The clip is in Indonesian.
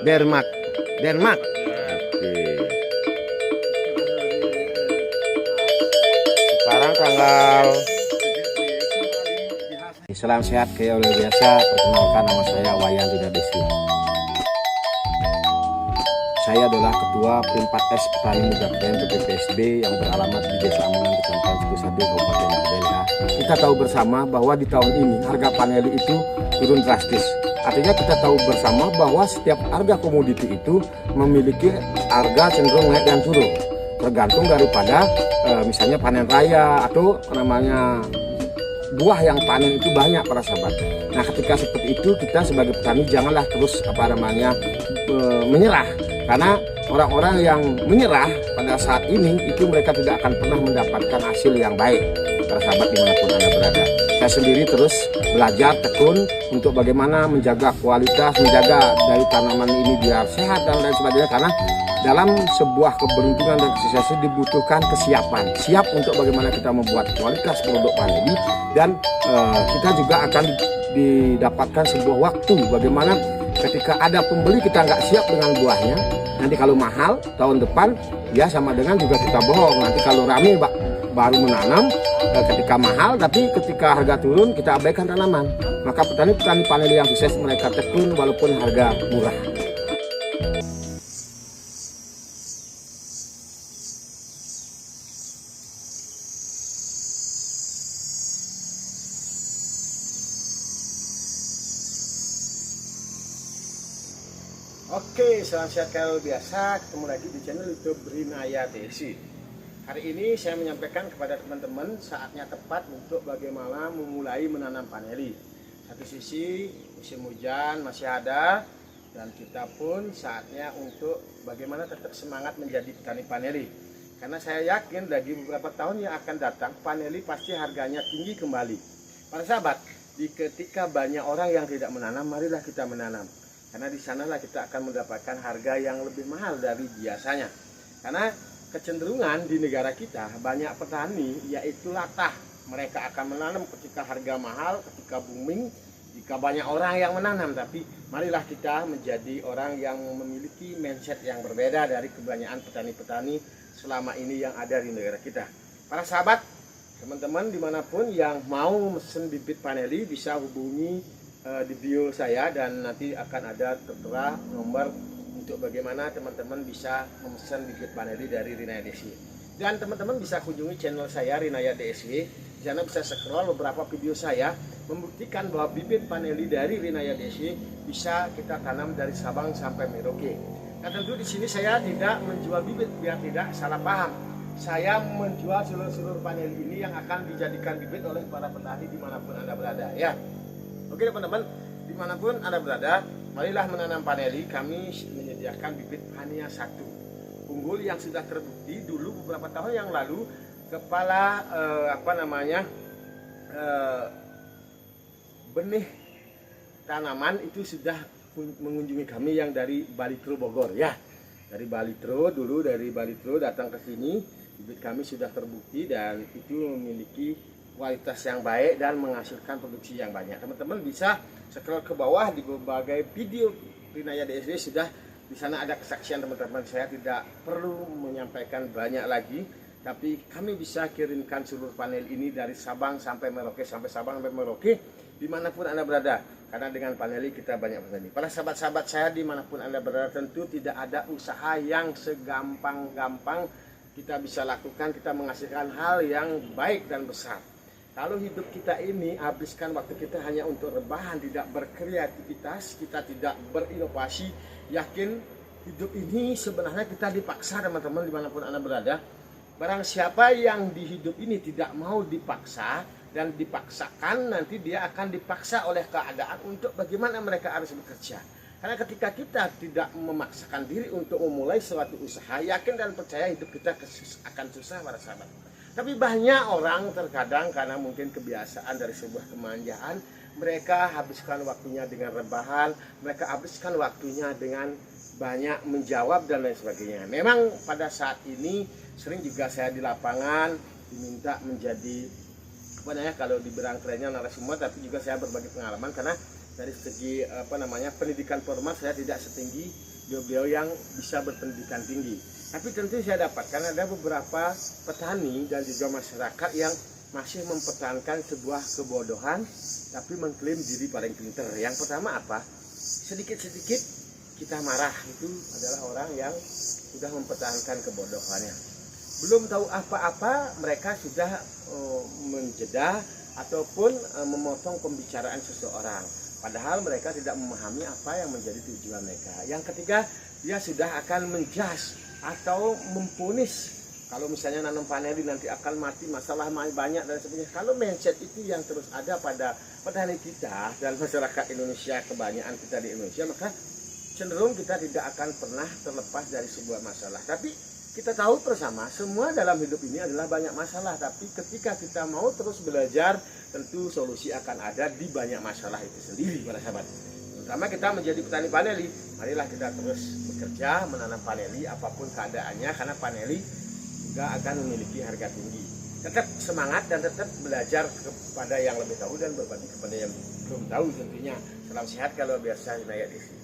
Denmark. Denmark. Oke. Sekarang tanggal. Salam sehat kayak biasa. Perkenalkan, nama saya Wayan Tidak Desi. Saya adalah Ketua Pim 4S Petani Muda Keren PPSB yang beralamat di Desa Amangan, Kecamatan Cikusade, Kabupaten Magelang. Kita tahu bersama bahwa di tahun ini harga paneli itu turun drastis. Artinya kita tahu bersama bahwa setiap harga komoditi itu memiliki harga cenderung naik dan turun, tergantung daripada misalnya panen raya atau namanya buah yang panen itu banyak para sahabat. Nah, ketika seperti itu kita sebagai petani janganlah terus menyerah, karena orang-orang yang menyerah pada saat ini itu mereka tidak akan pernah mendapatkan hasil yang baik para sahabat dimanapun Anda berada. Saya sendiri terus belajar tekun untuk bagaimana menjaga kualitas, menjaga dari tanaman ini biar sehat dan lain sebagainya, karena dalam sebuah keberuntungan dan kesuksesan dibutuhkan kesiapan. Siap untuk bagaimana kita membuat kualitas produk paneli, dan kita juga akan didapatkan sebuah waktu bagaimana ketika ada pembeli kita nggak siap dengan buahnya, nanti kalau mahal tahun depan ya sama dengan juga kita bohong. Nanti kalau rame baru menanam ketika mahal, tapi ketika harga turun kita abaikan tanaman. Maka petani-petani paneli yang sukses mereka tekun walaupun harga murah. Oke, salam sehat kalau biasa. Ketemu lagi di channel YouTube Rinaya Desi. Hari ini saya menyampaikan kepada teman-teman saatnya tepat untuk bagaimana memulai menanam paneli. Satu sisi musim hujan masih ada, dan kita pun saatnya untuk bagaimana tetap semangat menjadi petani paneli. Karena saya yakin lagi beberapa tahun yang akan datang paneli pasti harganya tinggi kembali. Para sahabat, ketika banyak orang yang tidak menanam, marilah kita menanam. Karena di sanalah kita akan mendapatkan harga yang lebih mahal dari biasanya. Karena kecenderungan di negara kita banyak petani yaitu latah. Mereka akan menanam ketika harga mahal, ketika booming, jika banyak orang yang menanam. Tapi marilah kita menjadi orang yang memiliki mindset yang berbeda dari kebanyakan petani-petani selama ini yang ada di negara kita. Para sahabat, teman-teman dimanapun yang mau mesen bibit paneli bisa hubungi di bio saya, dan nanti akan ada tertera nomor untuk bagaimana teman-teman bisa memesan bibit paneli dari Rinaya Desi. Dan teman-teman bisa kunjungi channel saya Rinaya Desi. Di sana bisa scroll beberapa video saya membuktikan bahwa bibit paneli dari Rinaya Desi bisa kita tanam dari Sabang sampai Merauke. Nah, tentu di sini saya tidak menjual bibit biar tidak salah paham. Saya menjual seluruh paneli ini yang akan dijadikan bibit oleh para petani dimanapun Anda berada, ya. Oke teman-teman, dimanapun Anda berada, marilah menanam paneli. Kami menyediakan bibit Hania 1 unggul yang sudah terbukti dulu beberapa tahun yang lalu. Kepala benih tanaman itu sudah mengunjungi kami yang dari Balitro Bogor, ya. Dari Balitro datang ke sini, bibit kami sudah terbukti dan itu memiliki kualitas yang baik dan menghasilkan produksi yang banyak. Teman-teman bisa scroll ke bawah di berbagai video Rinaya DSD, sudah di sana ada kesaksian teman-teman. Saya tidak perlu menyampaikan banyak lagi, tapi kami bisa kirimkan seluruh panel ini dari Sabang sampai Merauke, dimanapun Anda berada. Karena dengan paneli kita banyak petani. Para sahabat-sahabat saya dimanapun Anda berada, tentu tidak ada usaha yang segampang-gampang kita bisa lakukan, kita menghasilkan hal yang baik dan besar. Kalau hidup kita ini habiskan waktu kita hanya untuk rebahan, tidak berkreativitas, kita tidak berinovasi, yakin hidup ini sebenarnya kita dipaksa teman-teman dimanapun Anda berada. Barang siapa yang di hidup ini tidak mau dipaksa dan dipaksakan, nanti dia akan dipaksa oleh keadaan untuk bagaimana mereka harus bekerja. Karena ketika kita tidak memaksakan diri untuk memulai suatu usaha, yakin dan percaya hidup kita akan susah para sahabat. Tapi banyak orang terkadang karena mungkin kebiasaan dari sebuah kemanjaan, mereka habiskan waktunya dengan rebahan, mereka habiskan waktunya dengan banyak menjawab dan lain sebagainya. Memang pada saat ini sering juga saya di lapangan diminta menjadi kalau di berang kerennya narasumber, tapi juga saya berbagi pengalaman karena dari segi pendidikan formal saya tidak setinggi beliau yang bisa berpendidikan tinggi. Tapi tentu saya dapatkan ada beberapa petani dan juga masyarakat yang masih mempertahankan sebuah kebodohan tapi mengklaim diri paling pinter. Yang pertama apa? Sedikit-sedikit kita marah, itu adalah orang yang sudah mempertahankan kebodohannya. Belum tahu apa-apa mereka sudah menjeda ataupun memotong pembicaraan seseorang. Padahal mereka tidak memahami apa yang menjadi tujuan mereka. Yang ketiga, dia sudah akan menjudge atau memponis. Kalau misalnya nanam paneli nanti akan mati, masalah banyak dan sebagainya. Kalau mindset itu yang terus ada pada petani kita dan masyarakat Indonesia, kebanyakan kita di Indonesia, maka cenderung kita tidak akan pernah terlepas dari sebuah masalah. Tapi kita tahu bersama, semua dalam hidup ini adalah banyak masalah. Tapi ketika kita mau terus belajar, tentu solusi akan ada di banyak masalah itu sendiri, para sahabat. Terutama kita menjadi petani paneli, marilah kita terus bekerja menanam paneli apapun keadaannya, karena paneli juga akan memiliki harga tinggi. Tetap semangat dan tetap belajar kepada yang lebih tahu dan berbagi kepada yang belum tahu tentunya. Salam sehat, kalau biasa saya Desi.